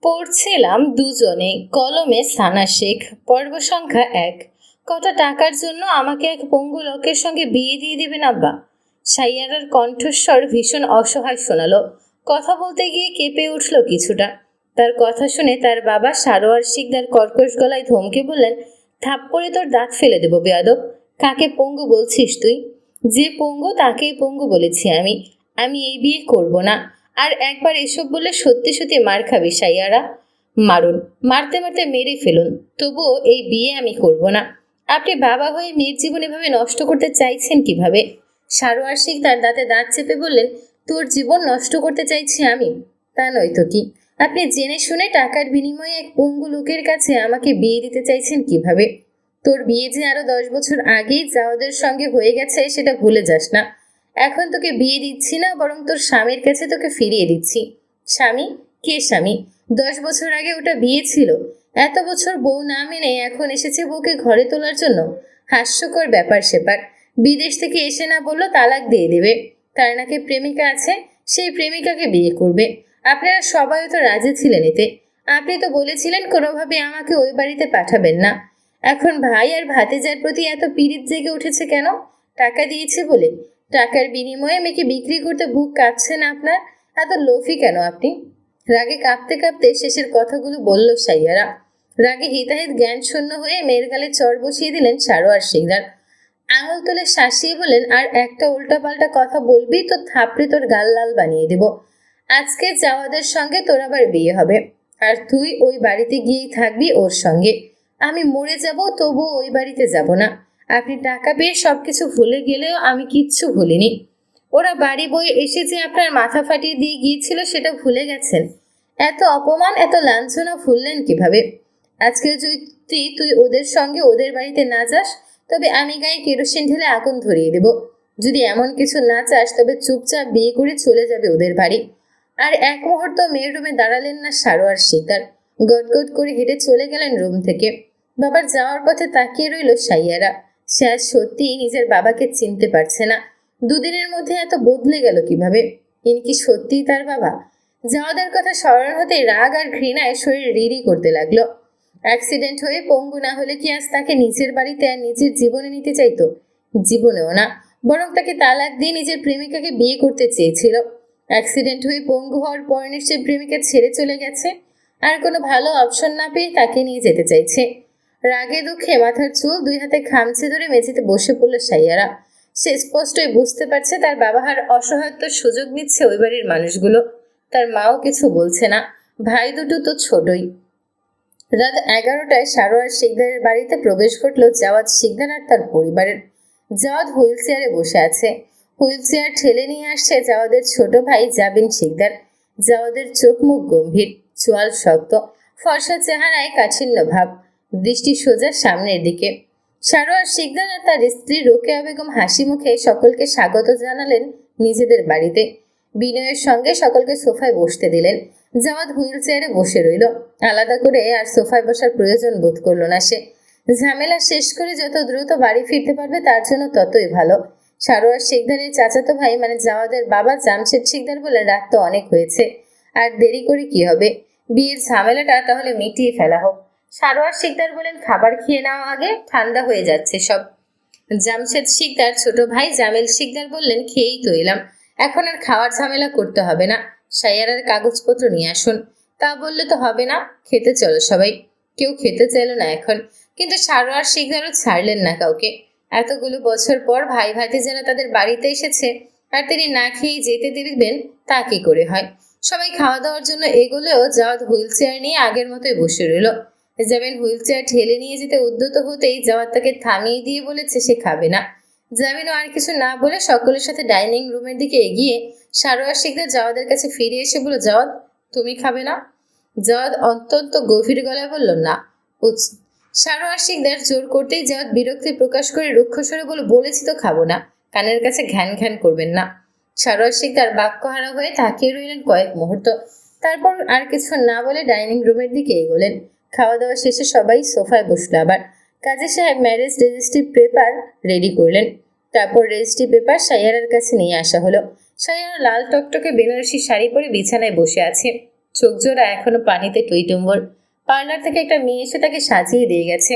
পড়ছিলাম দুজনে কলমে সানা শেখ। পর্ব সংখ্যা ১। কটা টাকার জন্য আমাকে এক পঙ্গু লোকের সঙ্গে বিয়ে দিয়ে দিবেন আব্বা? সাইয়ারার কণ্ঠস্বর ভীষণ অসহায় শোনালো। কথা বলতে গিয়ে কেঁপে উঠল কিছুটা। তার কথা শুনে তার বাবা সারোয়ার শিকদার কর্কশ গলায় ধমকে বললেন, থাপ্পড়ে তোর দাঁত ফেলে দেবো বেয়াদব। কাকে পঙ্গু বলছিস তুই? যে পঙ্গু তাকেই পঙ্গু বলেছি আমি। আমি এই বিয়ে করব না। আর একবার এসব বললে সত্যি সত্যি মার খাবি সাইয়ারা। মারুন, মারতে মারতে মেরে ফেলুন, তবুও এই বিয়ে আমি করব না। আপনি বাবা হয়ে মেয়ের জীবন এভাবে নষ্ট করতে চাইছেন কিভাবে? সারোয়ার শিকদার দাঁতে দাঁত চেপে বললেন, তোর জীবন নষ্ট করতে চাইছি আমি? তা নয় তো কি? আপনি জেনে শুনে টাকার বিনিময়ে এক পঙ্গু লোকের কাছে আমাকে বিয়ে দিতে চাইছেন কিভাবে? তোর বিয়ে যে আরো 10 বছর আগেই জাওদের সঙ্গে হয়ে গেছে সেটা ভুলে যাস না। এখন তোকে বিয়ে দিচ্ছি না, বরং তোর স্বামীর কাছে তোকে ফিরিয়ে দিচ্ছি। স্বামী? কে স্বামী? 10 বছর আগে ওটা বিয়ে ছিল। এত বছর বউ না মেনে এখন এসেছে বউকে ঘরে তোলার জন্য। হাস্যকর ব্যাপার সেপার। বিদেশ থেকে এসে না বললো তালাক দিয়ে দেবে। তার নাকি প্রেমিকা আছে, সেই প্রেমিকাকে বিয়ে করবে। আপনারা সবাই তো রাজি ছিলেন এতে। আপনি তো বলেছিলেন কোনোভাবে আমাকে ওই বাড়িতে পাঠাবেন না। এখন ভাই আর ভাতিজার প্রতি এত পীড়িত জেগে উঠেছে কেন? টাকা দিয়েছে বলে? টাকার বিনিময়ে মেয়েকে বিক্রি করতে বুক কাঁপছে না আপনার? এত লোভী কেন আপনি? রাগে কাঁপতে কাঁপতে শেষের কথাগুলো বলল সাইয়ারা। রাগে হিতাহিত জ্ঞান শূন্য হয়ে মেয়ের গালে চড় বসিয়ে দিলেন সারোয়ার শিকদার। আঙুল তুলে শাসিয়ে বলেন, আর একটা উল্টাপাল্টা কথা বলবি তো থাপড়ে তোর গাল লাল বানিয়ে দেব। আজকে জাওয়াদের সঙ্গে তোর আবার বিয়ে হবে, আর তুই ওই বাড়িতে গিয়েই থাকবি ওর সঙ্গে। আমি মরে যাব তবুও ওই বাড়িতে যাব না। আপনি টাকা পেয়ে সবকিছু ভুলে গেলেও আমি কিচ্ছু ভুলিনি। ওরা বাড়ি বয়ে এসে যে আপনার মাথা ফাটিয়ে দিয়ে গিয়েছিল সেটা ভুলে গেছেন। এত অপমান, এত লাঞ্ছনা ভুললেন কিভাবে? আজকে যদি তুই ওদের সঙ্গে ওদের বাড়িতে না যাস, তবে আমি গায়ে কেরোসিন ঢেলে আগুন ধরিয়ে দেব। যদি এমন কিছু না চাস তবে চুপচাপ বিয়ে করে চলে যাবে ওদের বাড়ি। আর এক মুহূর্ত মেয়ের রুমে দাঁড়ালেন না সারোয়ার শিকদার। গটগট করে হেঁটে চলে গেলেন রুম থেকে। বাবার যাওয়ার পথে তাকিয়ে রইল সাইয়ারা। সে আজ সত্যিই নিজের বাবাকে চিনতে পারছে না। দুদিনের মধ্যে এত বদলে গেল কিভাবে? ইনি কি সত্যিই তার বাবা? যাওয়াদের কথা স্মরণ হতেই রাগ আর ঘৃণায় শরীর রিরি করতে লাগলো। অ্যাক্সিডেন্ট হয়ে পঙ্গু না হলে কি আজ তাকে নিজের বাড়িতে আর নিজের জীবনে নিতে চাইতো? জীবনেও না, বরং তাকে তালাক দিয়ে নিজের প্রেমিকাকে বিয়ে করতে চেয়েছিল। অ্যাক্সিডেন্ট হয়ে পঙ্গু হওয়ার পর নিশ্চয়ই প্রেমিকা ছেড়ে চলে গেছে। আর কোনো ভালো অপশন না পেয়ে তাকে নিয়ে যেতে চাইছে। রাগে দুঃখে মাথার চুল দুই হাতে খামচে ধরে মেঝেতে বসে পড়ল সাইয়ারা। সে স্পষ্টই বুঝতে পারছে তার বাবা আর অসহায়ত্বের সুযোগ নিচ্ছে ওই বাড়ির মানুষগুলো। তার মাও কিছু বলছে না, ভাই দুটো তো ছোটই। রাত 11টায় সারোয়ার শিকদারের বাড়িতে প্রবেশ ঘটল জাওয়াদ শিকদার আর তার পরিবারের। জাওয়াদ হুইল চেয়ারে বসে আছে। হুইল চেয়ার ঠেলে নিয়ে আসছে জাওয়াদের ছোট ভাই জাবিন শিকদার। জাওয়াদের চোখ মুখ গম্ভীর, চোয়াল শক্ত, ফর্সা চেহারায় কাঠিন্য ভাব, দৃষ্টি সোজা সামনের দিকে। সারোয়ার শিকদার আর তার স্ত্রী রোকেয়া বেগম হাসি মুখে সকলকে স্বাগত জানালেন নিজেদের বাড়িতে। বিনয়ের সঙ্গে সকলকে সোফায় বসতে দিলেন। জাওয়াদ হুইল চেয়ারে বসে রইল। আলাদা করে আর সোফায় বসার প্রয়োজন বোধ করল না সে। ঝামেলা শেষ করে যত দ্রুত বাড়ি ফিরতে পারবে তার জন্য ততই ভালো। সারোয়ার শিকদারের চাচাতো ভাই মানে জাওয়াদের বাবা জামশেদ শিকদার বলে, রাত তো অনেক হয়েছে, আর দেরি করে কি হবে? বিয়ের ঝামেলাটা তাহলে মিটিয়ে ফেলা হোক। সারোয়ার শিকদার বলেন, খাবার খেয়ে নেওয়া আগে, ঠান্ডা হয়ে যাচ্ছে সব। জামশেদ শিকদার ছোট ভাই জামিল শিকদার বললেন, খেয়েই তো এলাম, এখন আর খাওয়ার ঝামেলা করতে হবে না। সাইয়ারার কাগজপত্র নিয়ে আসুন। তা বললে তো হবে না, খেতে চলো সবাই। কেউ খেতে চাইল না এখন, কিন্তু সারোয়ার শিকদারও ছাড়লেন না কাউকে। এতগুলো বছর পর ভাই ভাতিজারা তাদের বাড়িতে এসেছে, আর তিনি না খেয়েই যেতে দিবেন, তা কি করে হয়? সবাই খাওয়া দাওয়ার জন্য এগোলেও জাওয়াদ হুইল চেয়ার নিয়ে আগের মতোই বসে রইল। জামিন হুইল চেয়ার ঠেলে নিয়ে যেতে উদ্যত হতেই জাওয়াদ তাকে থামিয়ে দিয়ে বলেছে সে খাবে না। জামিনও আর কিছু না বলে সকলের সাথে ডাইনিং রুমের দিকে এগিয়ে সারোয়ার শিকদার জাওয়াদের কাছে ফিরে এসে বলল, জাওয়াদ তুমি খাবে না? জাওয়াদ অত্যন্ত গভীর গলায় বলল, না। সারোয়ার শিকদার জোর করতেই জাওয়াদ বিরক্তি প্রকাশ করে রুক্ষ স্বরে বলল, বলেছি তো খাবো না, কানের কাছে ঘ্যান ঘ্যান করবেন না। সারোয়ার শিকদার বাক্যহারা হয়ে তাকিয়ে রইলেন কয়েক মুহূর্ত। তারপর আর কিছু না বলে ডাইনিং রুমের দিকে এগোলেন। খাওয়া দাওয়া শেষে সবাই সোফায় বসলো আবার। কাজী সাহেব ম্যারেজ রেজিস্ট্রি পেপার রেডি করলেন। তারপর রেজিস্ট্রি পেপার সাইয়ারার কাছে নিয়ে আসা হলো। সাইয়ারা লাল টকটকে বেনারসি শাড়ি পরে বিছানায় বসে আছে। চোখ জোড়া এখনো পানিতে টইটুম্বর। পার্লার থেকে একটা মেয়ে এসে তাকে সাজিয়ে দিয়ে গেছে।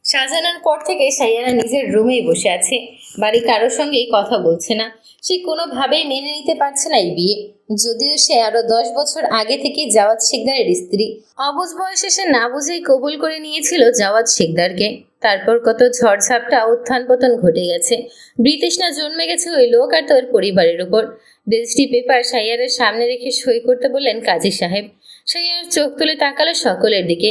সাজানোর পর থেকে সাইয়ারা নিজের রুমেই বসে আছে, বাড়ি কারোর সঙ্গেই কথা বলছে না। সে কোনোভাবেই মেনে নিতে পারছে না এই বিয়ে, যদিও সে আরো 10 বছর আগে থেকেই জাওয়াদ শিকদারের স্ত্রী। অবুঝ বয়সে সে না বুঝেই কবুল করে নিয়েছিল জাওয়াদ শিকদারকে। তারপর কত ঝড়ঝাপটা উত্থান পতন ঘটে গেছে, বিতৃষ্ণা জন্মে গেছে ওই লোক আর তোর পরিবারের উপর। রেজিস্ট্রি পেপার সাইয়ারের সামনে রেখে সই করতে বললেন কাজী সাহেব। সাইয়ার চোখ তুলে তাকালো সকলের দিকে,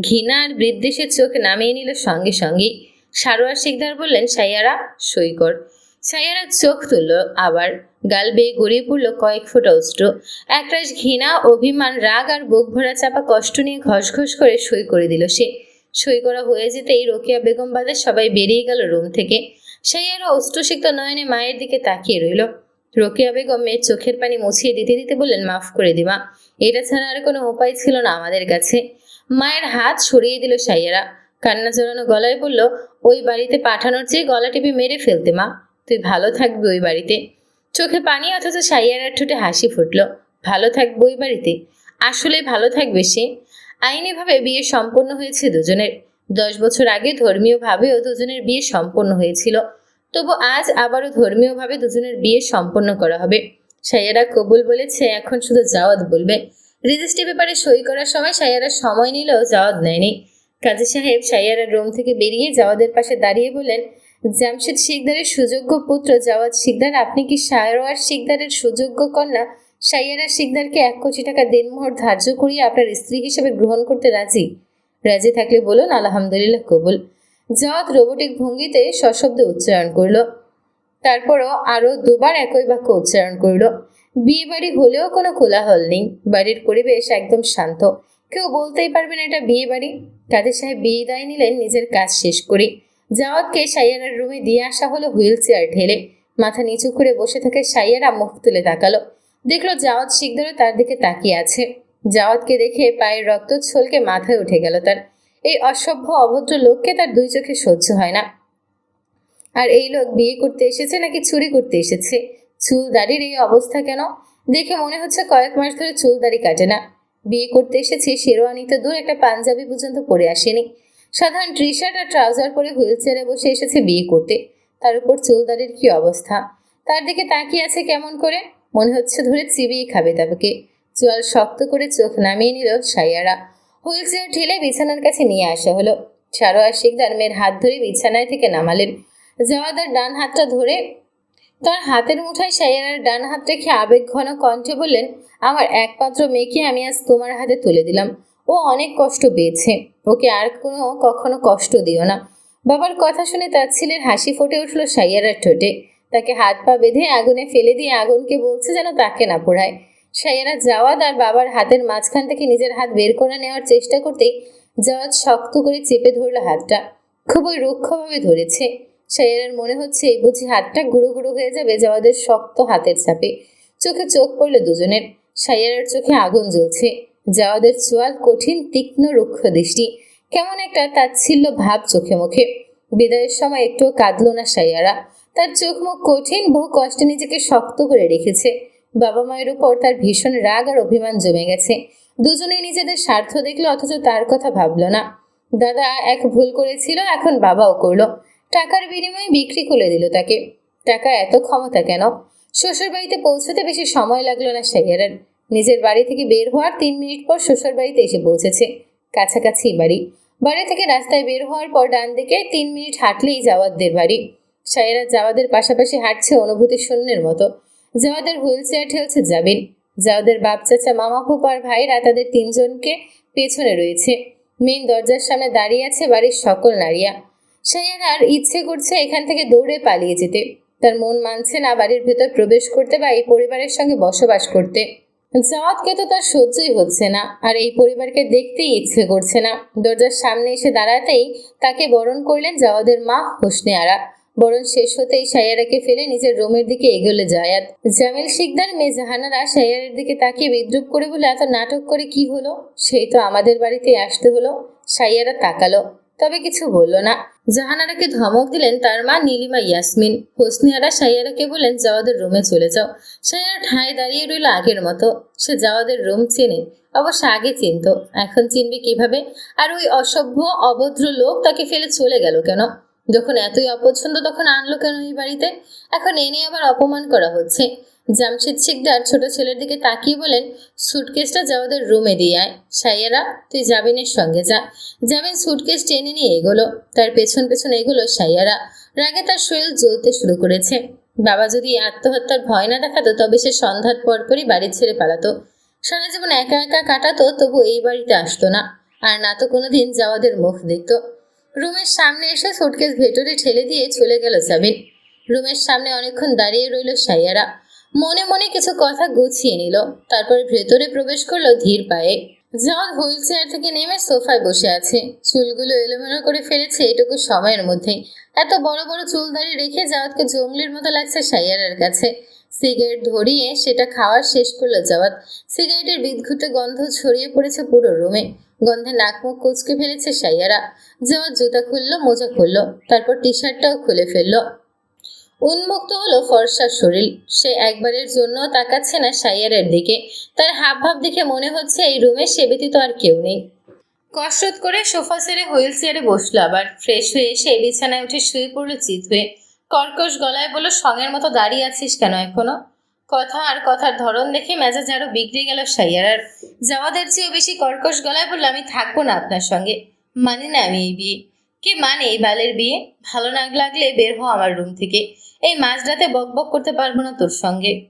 ঘৃণা আর বিদ্বেষের চোখ নামিয়ে নিল সঙ্গে সঙ্গেই। সারোয়ার শিকদার বললেন, সাইয়ারা সই কর। সাইয়ারা চোখ তুলল, আবার গাল বেয়ে গড়িয়ে পড়ল কয়েক ফোঁটা অশ্রু। একরাশ ঘৃণা, অভিমান, রাগ আর বুক ভরা চাপা কষ্ট নিয়ে ঘসঘস করে সই করে দিল সে। সই করা হয়ে যেতেই রোকেয়া বেগম বাদে সবাই বেরিয়ে গেল রুম থেকে। সাইয়ারা অশ্রুসিক্ত নয়নে মায়ের দিকে তাকিয়ে রইল। রোকেয়া বেগম মেয়ের চোখের পানি মুছিয়ে দিতে দিতে বললেন, মাফ করে দিমা, এটা ছাড়া আর কোনো উপায় ছিল না আমাদের কাছে। মায়ের হাত সরিয়ে দিল সাইয়ারা, কান্না জড়ানো গলায় বলল, ওই বাড়িতে পাঠানোর চেয়ে গলা টিপে মেরে ফেলতে মা, তুই ভালো থাকবি ওই বাড়িতে। চোখে পানি, অথচ সাইয়ারার ঠোঁটে হাসি ফুটল। ভালো থাকবে ওই বাড়িতে? আসলে ভালো থাকবে সে। আইনিভাবে বিয়ে সম্পন্ন হয়েছে দুজনের। 10 বছর আগে ধর্মীয়ভাবেও দুজনের বিয়ে সম্পন্ন হয়েছিল। তবু আজ আবারও ধর্মীয়ভাবে দুজনের বিয়ে সম্পন্ন করা হবে। সাইয়ারা কবুল বলেছে, এখন শুধু জাওয়াদ বলবে। রেজিস্ট্রি পেপারে সই করার সময় সাইয়ারা সময় নিলেও জাওয়াদ নেয়নি। কাজী সাহেব সাইয়ারার রুম থেকে বেরিয়ে জাওয়াদের পাশে দাঁড়িয়ে বললেন, জামশেদ শিকদারের সুযোগ্য পুত্র জাওয়াদ শিকদার, আপনি কি সারোয়ার শিকদারের সুযোগ্য কন্যা সাইয়ারা শিকদারকে 1 কোটি টাকা দেনমোহর ধার্য করিয়ে আপনার স্ত্রী হিসেবে গ্রহণ করতে রাজি? রাজি থাকলে বলুন, আলহামদুলিল্লাহ কবুল। জাওয়াদ রোবটিক ভঙ্গিতে সশব্দে উচ্চারণ করল। তারপরও আরো দুবার একই বাক্য উচ্চারণ করল। বিয়ে বাড়ি হলেও কোনো কোলাহল নেই, বাড়ির পরিবেশ একদম শান্ত। কেউ বলতেই পারবে না এটা বিয়ে বাড়ি। কাজী সাহেব বিদায় নিলেন নিজের কাজ শেষ করে। জাওয়াদকে সাইয়ারার রুমে দিয়ে আসা হলো হুইল চেয়ার ঠেলে। মাথা নিচু করে বসে থেকে সাইয়ারা মুখ তুলে তাকালো, দেখলো জাওয়াদ শিকদারও তার দিকে তাকিয়ে আছে। জাওয়াদকে দেখে পায়ের রক্ত ছলকে মাথায় উঠে গেল তার। এই অসভ্য অভদ্র লোককে তার 2 চোখে সহ্য হয় না। আর এই লোক বিয়ে করতে এসেছে নাকি চুরি করতে এসেছে? চুল দাড়ির এই অবস্থা কেন? দেখে মনে হচ্ছে কয়েক মাস ধরে চুল দাড়ি কাটে না। বিয়ে করতে এসেছে শেরওয়ানি তো দূর, একটা পাঞ্জাবি পর্যন্ত পরে আসেনি। সাধারণ টি শার্ট আর ট্রাউজার পরে হুইল চেয়ারে বসে এসেছে বিয়ে করতে। তার উপর চুল দাড়ির কি অবস্থা! তার দিকে তাকিয়ে আছে কেমন করে, মনে হচ্ছে ধরে চিবিয়ে খাবে তাকে। চোয়াল শক্ত করে চোখ নামিয়ে নিল সাইয়ারা। হুইল চেয়ার ঠেলে বিছানার কাছে নিয়ে আসা হলো। সারোয়ার শিকদার মেয়ের হাত ধরে বিছানায় থেকে নামালেন। জাওয়াদের ডান হাতটা ধরে তার হাতের মুঠায় সাইয়ারার ডান হাত রেখে আবেগ ঘন কণ্ঠে বললেন, আমার একমাত্র মেয়েকে আমি আজ তোমার হাতে তুলে দিলাম। ও অনেক কষ্ট পেয়েছে, ওকে আর কখনো কষ্ট দিও না। বাবার কথা শুনে তার ছেলের হাসি ফুটে উঠল সাইয়ারার ঠোঁটে। তাকে হাত পা বেঁধে আগুনে ফেলে দিয়ে আগুনকে বলছে যেন তাকে না পোড়ায়। সাইয়ারা জাওয়াদ আর বাবার হাতের মাঝখান থেকে নিজের হাত বের করে নেওয়ার চেষ্টা করতেই জাওয়াদ শক্ত করে চেপে ধরল হাতটা। খুবই রুক্ষভাবে ধরেছে। সাইয়ারার মনে হচ্ছে এই বুঝি হাতটা গুঁড়ো গুঁড়ো হয়ে যাবে জাওয়াদের শক্ত হাতের চাপে। চোখে চোখ পড়ল দুজনের। সাইয়ারার চোখে আগুন জ্বলছে, জাওয়াদের চোয়াল কঠিন, তীক্ষ্ণ, রুক্ষ দৃষ্টি। কেমন একটা তাচ্ছিল্য ভাব চোখে মুখে। বিদায়ের সময় একটুও কাঁদল না সাইয়ারা। তার চোখ মুখ কঠিন, বহু কষ্টে নিজেকে শক্ত করে রেখেছে। বাবা মায়ের উপর তার ভীষণ রাগ আর অভিমান জমে গেছে। দুজনেই নিজেদের স্বার্থ দেখলো, অথচ তার কথা ভাবলো না। দাদা এক ভুল করেছিল, এখন বাবাও করলো। টাকার বিনিময়ে বিক্রি করে দিল তাকে। টাকা এত ক্ষমতা কেন? শ্বশুর বাড়িতে পৌঁছতে বেশি সময় লাগলো না সাইয়ারার। নিজের বাড়ি থেকে বের হওয়ার 3 মিনিট পর শ্বশুর বাড়িতে এসে পৌঁছেছে। কাছাকাছি বাড়ি। বাড়ি থেকে রাস্তায় বের হওয়ার পর ডান দিকে 3 মিনিট হাঁটলেই জাওয়াদদের বাড়ি। সাইয়ারা জাওয়াদের পাশাপাশি হাঁটছে অনুভূতি শূন্যের মতো। জাওয়াদের হুইল চেয়ার ঠেলছে জাবিন। জাওয়াদের বাপ চাচা, মামা ফুপা আর ভাইরা তাদের 3জনকে পেছনে রয়েছে। মেইন দরজার সামনে দাঁড়িয়ে আছে বাড়ির সকল নারীরা। সাইয়ারার ইচ্ছে করছে এখান থেকে দৌড়ে পালিয়ে যেতে। তার মন মানছে না বাড়ির ভেতর প্রবেশ করতে বা এই পরিবারের সঙ্গে বসবাস করতে। জাওয়াদকে তো তার সহ্যই হচ্ছে না, আর এই পরিবারকে দেখতেই ইচ্ছে করছে না। দরজার সামনে এসে দাঁড়াতেই তাকে বরণ করলেন জাওয়াদের মা হোসনে আরা। বরণ শেষ হতেই সাইয়ারাকে ফেলে নিজের রুমের দিকে এগোলে জায়াদ। জামিল শিকদার মেয়ে জাহানারা সাইয়ারের দিকে তাকিয়ে বিদ্রুপ করে বলে, এত নাটক করে কি হলো? সেই তো আমাদের বাড়িতে আসতে হলো। সাইয়ারা তাকালো। তবে কিছু বলল না। জাহানারাকে ধমক দিলেন তার মা নীলিমা ইয়াসমিন। হোসনি আরা সাইয়ারাকে বললেন জাওয়াদের রুমে চলে যাও। সাইয়ারা ঠায় দাঁড়িয়ে রইল আগের মতো। সে জাওয়াদের রুম চেনে, অবশ্য আগে চিনতো, এখন চিনবে কিভাবে? আর ওই অসভ্য অভদ্র লোক তাকে ফেলে চলে গেল কেন? যখন এতই অপছন্দ তখন আনলো কেন এই বাড়িতে? এখন এনে আবার অপমান করা হচ্ছে। জামশেদ শিকদার ছোট ছেলের দিকে তাকিয়ে বলেন, সুটকেসটা জাওয়াদের রুমে দিয়ে আয়। সাইয়ারা, তুই জাবিনের সঙ্গে যা। জাবিন সুটকেস টেনে নিয়ে এগোলো। তার পেছন পেছন এগোলো সাইয়ারা। রাগে তার শরীর জ্বলতে শুরু করেছে। বাবা যদি আত্মহত্যার ভয় না দেখাতো তবে সে সন্ধ্যার পরপরই বাড়ি ছেড়ে পালাতো। সারা জীবন একা একা কাটাতো, তবু এই বাড়িতে আসতো না। আর না তো কোনোদিন জাওয়াদের মুখ দেখতো। রুমের সামনে এসে সুটকেস ভেতরে ঠেলে দিয়ে চলে গেল জাবিন। রুমের সামনে অনেকক্ষণ দাঁড়িয়ে রইল সাইয়ারা। মনে মনে কিছু কথা গুছিয়ে নিল। তারপর ভেতরে প্রবেশ করলো ধীর পায়ে। জাওয়াদ হুইল চেয়ার থেকে নেমে সোফায় বসে আছে। চুলগুলো এলোমেলো করে ফেলেছে এটুকু সময়ের মধ্যেই। এত বড় বড় চুল দাঁড়িয়ে রেখে জাওয়াদকে জঙ্গলির মতো লাগছে সাইয়ারার কাছে। সিগারেট ধরিয়ে সেটা খাওয়ার শেষ করলো জাওয়াদ। সিগারেটের বিদঘুটে গন্ধ ছড়িয়ে পড়েছে পুরো রুমে। গন্ধে নাক মুখ কুচকে ফেলেছে সাইয়ারা। জাওয়াদ জুতা খুললো, মোজা খুললো, তারপর টি শার্টটাও খুলে ফেললো। উন্মুক্ত হলো ফর্সার শরীর। সে একবারের জন্য তাকাচ্ছে না সাইয়ারের দিকে। তার হাবভাব দেখে মনে হচ্ছে এই রুমে সে ব্যতীত আর কেউ নেই। কসরত করে সোফা ছেড়ে হুইল চেয়ারে বসলো। আবার ফ্রেশ হয়ে এসে বিছানায় উঠে শুয়ে পড়লো চিত হয়ে। কর্কশ গলায় বলল, সঙ্গের মতো দাঁড়িয়ে আছিস কেন এখনো? কথা আর কথার ধরন দেখে মেজাজ আরো বিগড়ে গেল সাইয়ারার। জাওয়াদের চেয়েও বেশি কর্কশ গলায় বলল, আমি থাকবো না আপনার সঙ্গে। মানি না আমি এই বিয়ে। কে মানে এই বালের বিয়ে? ভালো না লাগলে বের হ আমার রুম থেকে। এই মাঝরাতে বকবক করতে পারবো না তোর সঙ্গে।